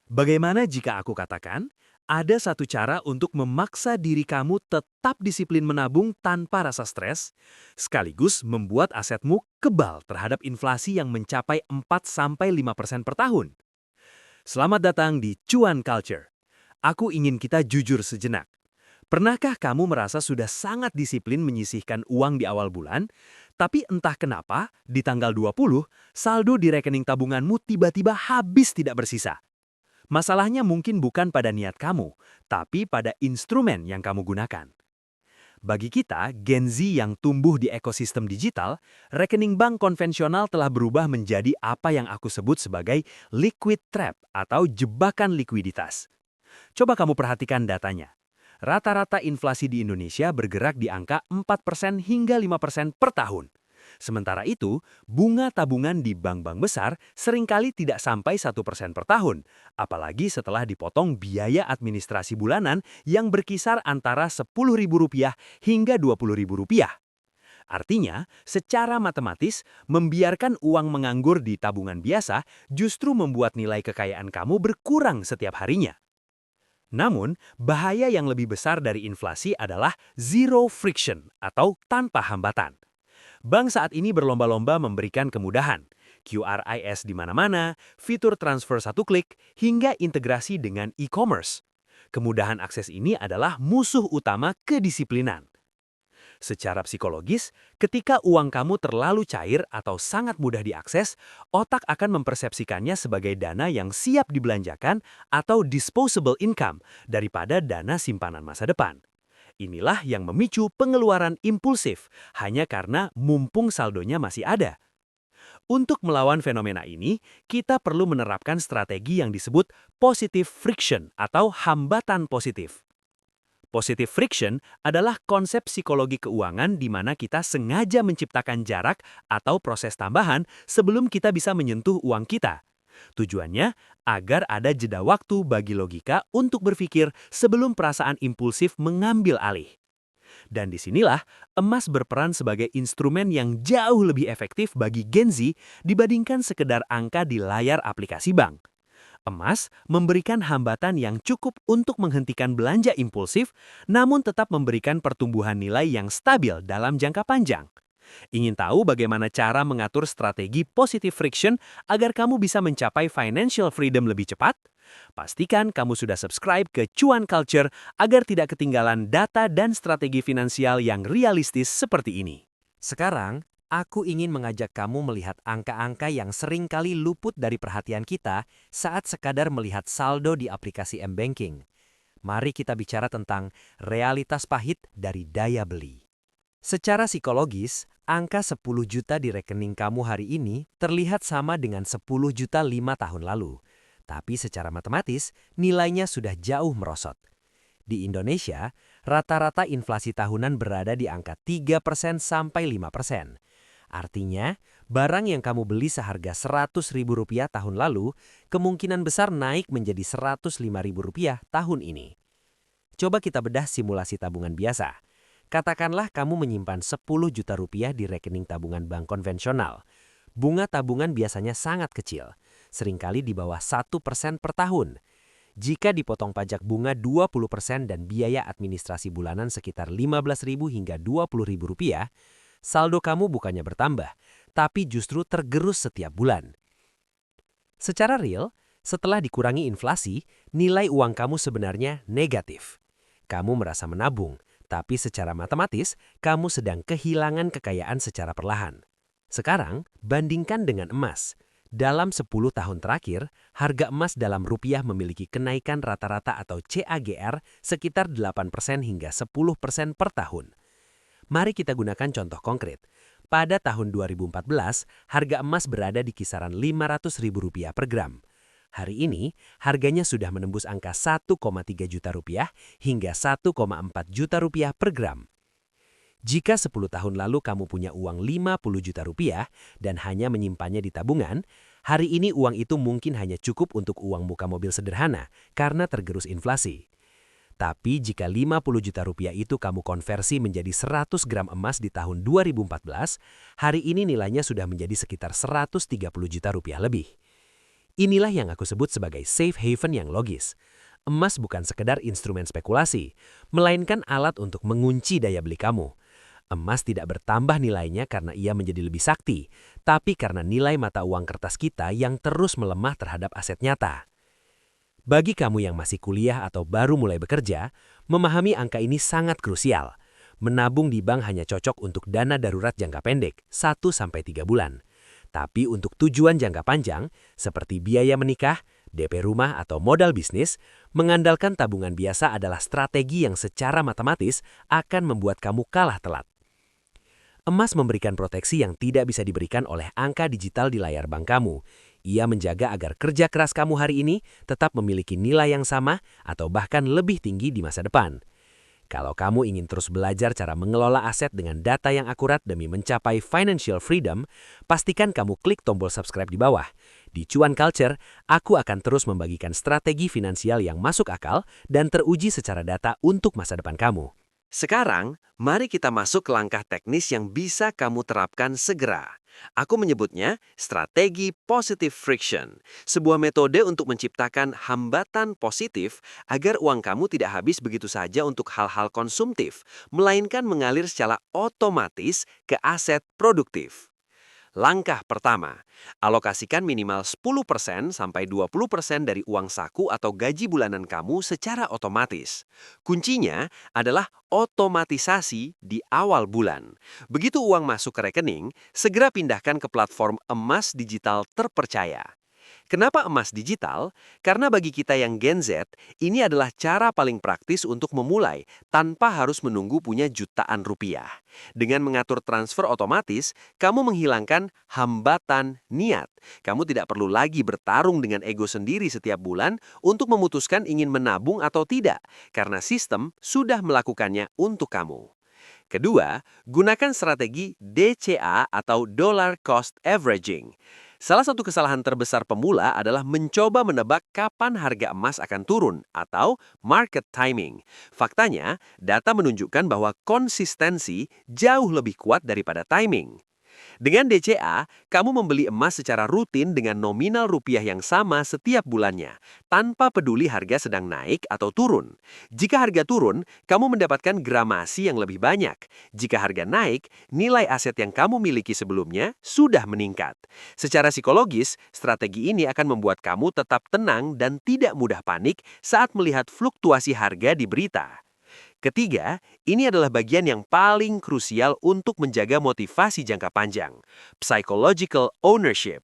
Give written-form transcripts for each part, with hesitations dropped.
Bagaimana jika aku katakan, ada satu cara untuk memaksa diri kamu tetap disiplin menabung tanpa rasa stres, sekaligus membuat asetmu kebal terhadap inflasi yang mencapai 4-5% per tahun. Selamat datang di Cuan Culture. Aku ingin kita jujur sejenak. Pernahkah kamu merasa sudah sangat disiplin menyisihkan uang di awal bulan, tapi entah kenapa, di tanggal 20, saldo di rekening tabunganmu tiba-tiba habis tidak bersisa? Masalahnya mungkin bukan pada niat kamu, tapi pada instrumen yang kamu gunakan. Bagi kita, Gen Z yang tumbuh di ekosistem digital, rekening bank konvensional telah berubah menjadi apa yang aku sebut sebagai liquid trap atau jebakan likuiditas. Coba kamu perhatikan datanya. Rata-rata inflasi di Indonesia bergerak di angka 4% hingga 5% per tahun. Sementara itu, bunga tabungan di bank-bank besar seringkali tidak sampai 1% per tahun, apalagi setelah dipotong biaya administrasi bulanan yang berkisar antara Rp10.000 hingga Rp20.000. Artinya, secara matematis, membiarkan uang menganggur di tabungan biasa justru membuat nilai kekayaan kamu berkurang setiap harinya. Namun, bahaya yang lebih besar dari inflasi adalah zero friction atau tanpa hambatan. Bank saat ini berlomba-lomba memberikan kemudahan, QRIS di mana-mana, fitur transfer satu klik, hingga integrasi dengan e-commerce. Kemudahan akses ini adalah musuh utama kedisiplinan. Secara psikologis, ketika uang kamu terlalu cair atau sangat mudah diakses, otak akan mempersepsikannya sebagai dana yang siap dibelanjakan atau disposable income daripada dana simpanan masa depan. Inilah yang memicu pengeluaran impulsif hanya karena mumpung saldonya masih ada. Untuk melawan fenomena ini, kita perlu menerapkan strategi yang disebut positive friction atau hambatan positif. Positive friction adalah konsep psikologi keuangan di mana kita sengaja menciptakan jarak atau proses tambahan sebelum kita bisa menyentuh uang kita. Tujuannya agar ada jeda waktu bagi logika untuk berpikir sebelum perasaan impulsif mengambil alih. Dan disinilah emas berperan sebagai instrumen yang jauh lebih efektif bagi Gen Z dibandingkan sekedar angka di layar aplikasi bank. Emas memberikan hambatan yang cukup untuk menghentikan belanja impulsif, namun tetap memberikan pertumbuhan nilai yang stabil dalam jangka panjang. Ingin tahu bagaimana cara mengatur strategi positive friction agar kamu bisa mencapai financial freedom lebih cepat? Pastikan kamu sudah subscribe ke Cuan Culture agar tidak ketinggalan data dan strategi finansial yang realistis seperti ini. Sekarang, aku ingin mengajak kamu melihat angka-angka yang sering kali luput dari perhatian kita saat sekadar melihat saldo di aplikasi M-Banking. Mari kita bicara tentang realitas pahit dari daya beli. Secara psikologis, angka 10 juta di rekening kamu hari ini terlihat sama dengan 10 juta 5 tahun lalu. Tapi secara matematis, nilainya sudah jauh merosot. Di Indonesia, rata-rata inflasi tahunan berada di angka 3% sampai 5%. Artinya, barang yang kamu beli seharga Rp100.000 tahun lalu, kemungkinan besar naik menjadi Rp105.000 tahun ini. Coba kita bedah simulasi tabungan biasa. Katakanlah kamu menyimpan Rp10 juta di rekening tabungan bank konvensional. Bunga tabungan biasanya sangat kecil, seringkali di bawah 1% per tahun. Jika dipotong pajak bunga 20% dan biaya administrasi bulanan sekitar Rp15.000 hingga Rp20.000, saldo kamu bukannya bertambah, tapi justru tergerus setiap bulan. Secara real, setelah dikurangi inflasi, nilai uang kamu sebenarnya negatif. Kamu merasa menabung, tapi secara matematis, kamu sedang kehilangan kekayaan secara perlahan. Sekarang, bandingkan dengan emas. Dalam 10 tahun terakhir, harga emas dalam rupiah memiliki kenaikan rata-rata atau CAGR sekitar 8% hingga 10% per tahun. Mari kita gunakan contoh konkret. Pada tahun 2014, harga emas berada di kisaran Rp500.000 per gram. Hari ini, harganya sudah menembus angka Rp1,3 juta hingga Rp1,4 juta per gram. Jika 10 tahun lalu kamu punya uang Rp50 juta dan hanya menyimpannya di tabungan, hari ini uang itu mungkin hanya cukup untuk uang muka mobil sederhana karena tergerus inflasi. Tapi jika Rp50 juta itu kamu konversi menjadi 100 gram emas di tahun 2014, hari ini nilainya sudah menjadi sekitar Rp130 juta lebih. Inilah yang aku sebut sebagai safe haven yang logis. Emas bukan sekedar instrumen spekulasi, melainkan alat untuk mengunci daya beli kamu. Emas tidak bertambah nilainya karena ia menjadi lebih sakti, tapi karena nilai mata uang kertas kita yang terus melemah terhadap aset nyata. Bagi kamu yang masih kuliah atau baru mulai bekerja, memahami angka ini sangat krusial. Menabung di bank hanya cocok untuk dana darurat jangka pendek, 1-3 bulan. Tapi untuk tujuan jangka panjang, seperti biaya menikah, DP rumah atau modal bisnis, mengandalkan tabungan biasa adalah strategi yang secara matematis akan membuat kamu kalah telat. Emas memberikan proteksi yang tidak bisa diberikan oleh angka digital di layar bank kamu. Ia menjaga agar kerja keras kamu hari ini tetap memiliki nilai yang sama atau bahkan lebih tinggi di masa depan. Kalau kamu ingin terus belajar cara mengelola aset dengan data yang akurat demi mencapai financial freedom, pastikan kamu klik tombol subscribe di bawah. Di Cuan Culture, aku akan terus membagikan strategi finansial yang masuk akal dan teruji secara data untuk masa depan kamu. Sekarang, mari kita masuk ke langkah teknis yang bisa kamu terapkan segera. Aku menyebutnya strategi positive friction, sebuah metode untuk menciptakan hambatan positif agar uang kamu tidak habis begitu saja untuk hal-hal konsumtif, melainkan mengalir secara otomatis ke aset produktif. Langkah pertama, alokasikan minimal 10% sampai 20% dari uang saku atau gaji bulanan kamu secara otomatis. Kuncinya adalah otomatisasi di awal bulan. Begitu uang masuk ke rekening, segera pindahkan ke platform emas digital terpercaya. Kenapa emas digital? Karena bagi kita yang Gen Z, ini adalah cara paling praktis untuk memulai tanpa harus menunggu punya jutaan rupiah. Dengan mengatur transfer otomatis, kamu menghilangkan hambatan niat. Kamu tidak perlu lagi bertarung dengan ego sendiri setiap bulan untuk memutuskan ingin menabung atau tidak, karena sistem sudah melakukannya untuk kamu. Kedua, gunakan strategi DCA atau Dollar Cost Averaging. Salah satu kesalahan terbesar pemula adalah mencoba menebak kapan harga emas akan turun atau market timing. Faktanya, data menunjukkan bahwa konsistensi jauh lebih kuat daripada timing. Dengan DCA, kamu membeli emas secara rutin dengan nominal rupiah yang sama setiap bulannya, tanpa peduli harga sedang naik atau turun. Jika harga turun, kamu mendapatkan gramasi yang lebih banyak. Jika harga naik, nilai aset yang kamu miliki sebelumnya sudah meningkat. Secara psikologis, strategi ini akan membuat kamu tetap tenang dan tidak mudah panik saat melihat fluktuasi harga di berita. Ketiga, ini adalah bagian yang paling krusial untuk menjaga motivasi jangka panjang, psychological ownership.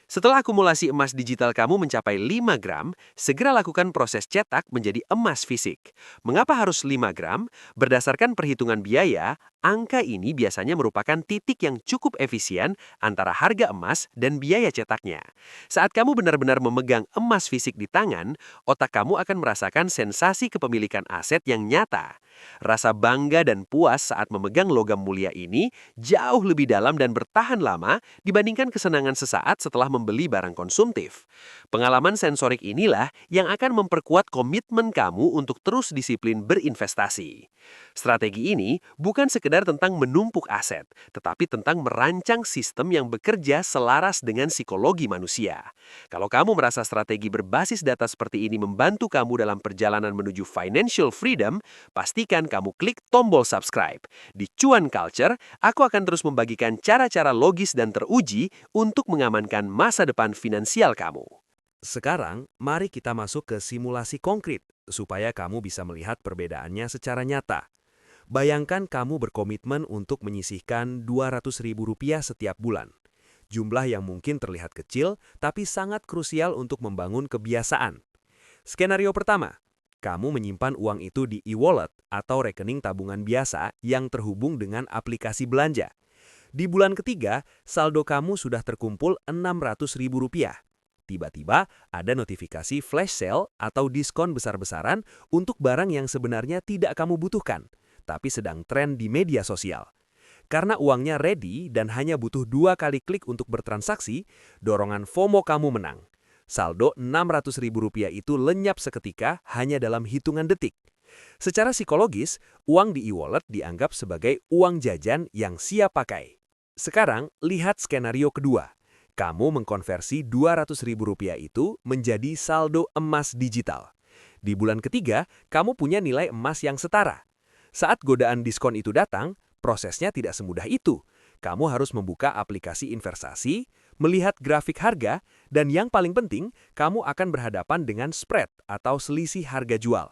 Setelah akumulasi emas digital kamu mencapai 5 gram, segera lakukan proses cetak menjadi emas fisik. Mengapa harus 5 gram? Berdasarkan perhitungan biaya, angka ini biasanya merupakan titik yang cukup efisien antara harga emas dan biaya cetaknya. Saat kamu benar-benar memegang emas fisik di tangan, otak kamu akan merasakan sensasi kepemilikan aset yang nyata. Rasa bangga dan puas saat memegang logam mulia ini jauh lebih dalam dan bertahan lama dibandingkan kesenangan sesaat setelah membeli barang konsumtif. Pengalaman sensorik inilah yang akan memperkuat komitmen kamu untuk terus disiplin berinvestasi. Strategi ini bukan sekedar tentang menumpuk aset, tetapi tentang merancang sistem yang bekerja selaras dengan psikologi manusia. Kalau kamu merasa strategi berbasis data seperti ini membantu kamu dalam perjalanan menuju financial freedom, pastikan kamu klik tombol subscribe. Di Cuan Culture, aku akan terus membagikan cara-cara logis dan teruji untuk mengamankan masa depan finansial kamu. Sekarang, mari kita masuk ke simulasi konkret supaya kamu bisa melihat perbedaannya secara nyata. Bayangkan kamu berkomitmen untuk menyisihkan Rp200.000 setiap bulan. Jumlah yang mungkin terlihat kecil, tapi sangat krusial untuk membangun kebiasaan. Skenario pertama, kamu menyimpan uang itu di e-wallet atau rekening tabungan biasa yang terhubung dengan aplikasi belanja. Di bulan ketiga, saldo kamu sudah terkumpul Rp600.000. Tiba-tiba ada notifikasi flash sale atau diskon besar-besaran untuk barang yang sebenarnya tidak kamu butuhkan, tapi sedang tren di media sosial. Karena uangnya ready dan hanya butuh 2 kali klik untuk bertransaksi, dorongan FOMO kamu menang. Saldo Rp600.000 itu lenyap seketika hanya dalam hitungan detik. Secara psikologis, uang di e-wallet dianggap sebagai uang jajan yang siap pakai. Sekarang, lihat skenario kedua. Kamu mengkonversi Rp200.000 itu menjadi saldo emas digital. Di bulan ketiga, kamu punya nilai emas yang setara. Saat godaan diskon itu datang, prosesnya tidak semudah itu. Kamu harus membuka aplikasi investasi, melihat grafik harga, dan yang paling penting, kamu akan berhadapan dengan spread atau selisih harga jual.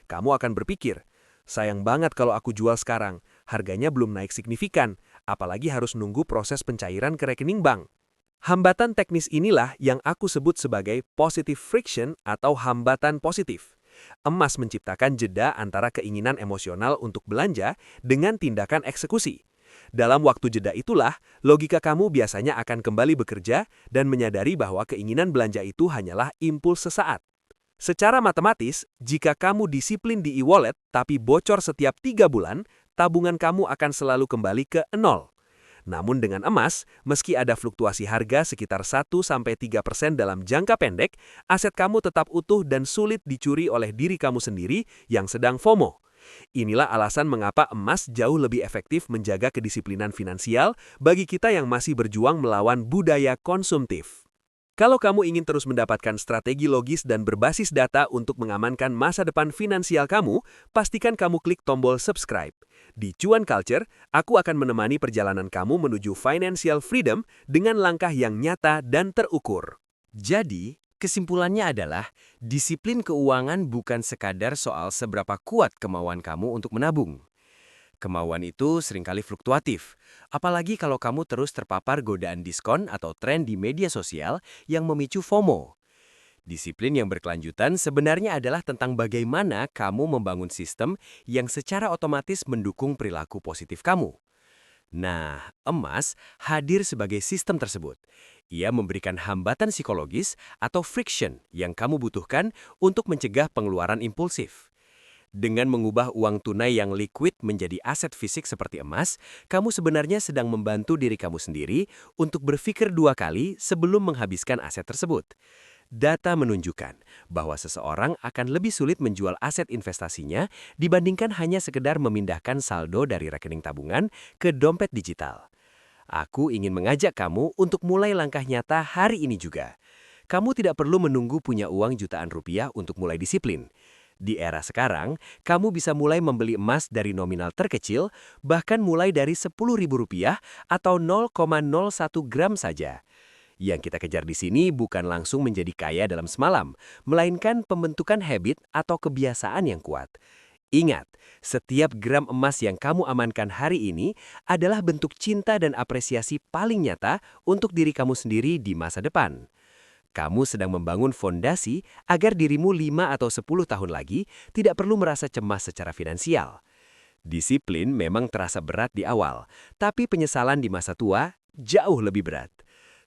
Kamu akan berpikir, sayang banget kalau aku jual sekarang, harganya belum naik signifikan, apalagi harus nunggu proses pencairan ke rekening bank. Hambatan teknis inilah yang aku sebut sebagai positive friction atau hambatan positif. Emas menciptakan jeda antara keinginan emosional untuk belanja dengan tindakan eksekusi. Dalam waktu jeda itulah, logika kamu biasanya akan kembali bekerja dan menyadari bahwa keinginan belanja itu hanyalah impuls sesaat. Secara matematis, jika kamu disiplin di e-wallet tapi bocor setiap 3 bulan, tabungan kamu akan selalu kembali ke 0. Namun dengan emas, meski ada fluktuasi harga sekitar 1-3% dalam jangka pendek, aset kamu tetap utuh dan sulit dicuri oleh diri kamu sendiri yang sedang FOMO. Inilah alasan mengapa emas jauh lebih efektif menjaga kedisiplinan finansial bagi kita yang masih berjuang melawan budaya konsumtif. Kalau kamu ingin terus mendapatkan strategi logis dan berbasis data untuk mengamankan masa depan finansial kamu, pastikan kamu klik tombol subscribe. Di Cuan Culture, aku akan menemani perjalanan kamu menuju financial freedom dengan langkah yang nyata dan terukur. Jadi, kesimpulannya adalah, disiplin keuangan bukan sekadar soal seberapa kuat kemauan kamu untuk menabung. Kemauan itu seringkali fluktuatif, apalagi kalau kamu terus terpapar godaan diskon atau tren di media sosial yang memicu FOMO. Disiplin yang berkelanjutan sebenarnya adalah tentang bagaimana kamu membangun sistem yang secara otomatis mendukung perilaku positif kamu. Nah, emas hadir sebagai sistem tersebut. Ia memberikan hambatan psikologis atau friction yang kamu butuhkan untuk mencegah pengeluaran impulsif. Dengan mengubah uang tunai yang liquid menjadi aset fisik seperti emas, kamu sebenarnya sedang membantu diri kamu sendiri untuk berpikir 2 kali sebelum menghabiskan aset tersebut. Data menunjukkan bahwa seseorang akan lebih sulit menjual aset investasinya dibandingkan hanya sekedar memindahkan saldo dari rekening tabungan ke dompet digital. Aku ingin mengajak kamu untuk mulai langkah nyata hari ini juga. Kamu tidak perlu menunggu punya uang jutaan rupiah untuk mulai disiplin. Di era sekarang, kamu bisa mulai membeli emas dari nominal terkecil, bahkan mulai dari Rp10.000 atau 0,01 gram saja. Yang kita kejar di sini bukan langsung menjadi kaya dalam semalam, melainkan pembentukan habit atau kebiasaan yang kuat. Ingat, setiap gram emas yang kamu amankan hari ini adalah bentuk cinta dan apresiasi paling nyata untuk diri kamu sendiri di masa depan. Kamu sedang membangun fondasi agar dirimu 5 atau 10 tahun lagi tidak perlu merasa cemas secara finansial. Disiplin memang terasa berat di awal, tapi penyesalan di masa tua jauh lebih berat.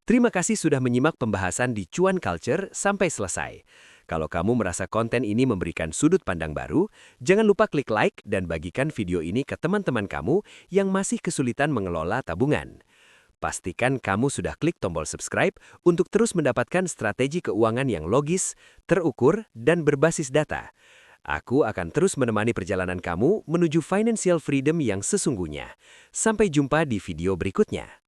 Terima kasih sudah menyimak pembahasan di Cuan Culture sampai selesai. Kalau kamu merasa konten ini memberikan sudut pandang baru, jangan lupa klik like dan bagikan video ini ke teman-teman kamu yang masih kesulitan mengelola tabungan. Pastikan kamu sudah klik tombol subscribe untuk terus mendapatkan strategi keuangan yang logis, terukur, dan berbasis data. Aku akan terus menemani perjalanan kamu menuju financial freedom yang sesungguhnya. Sampai jumpa di video berikutnya.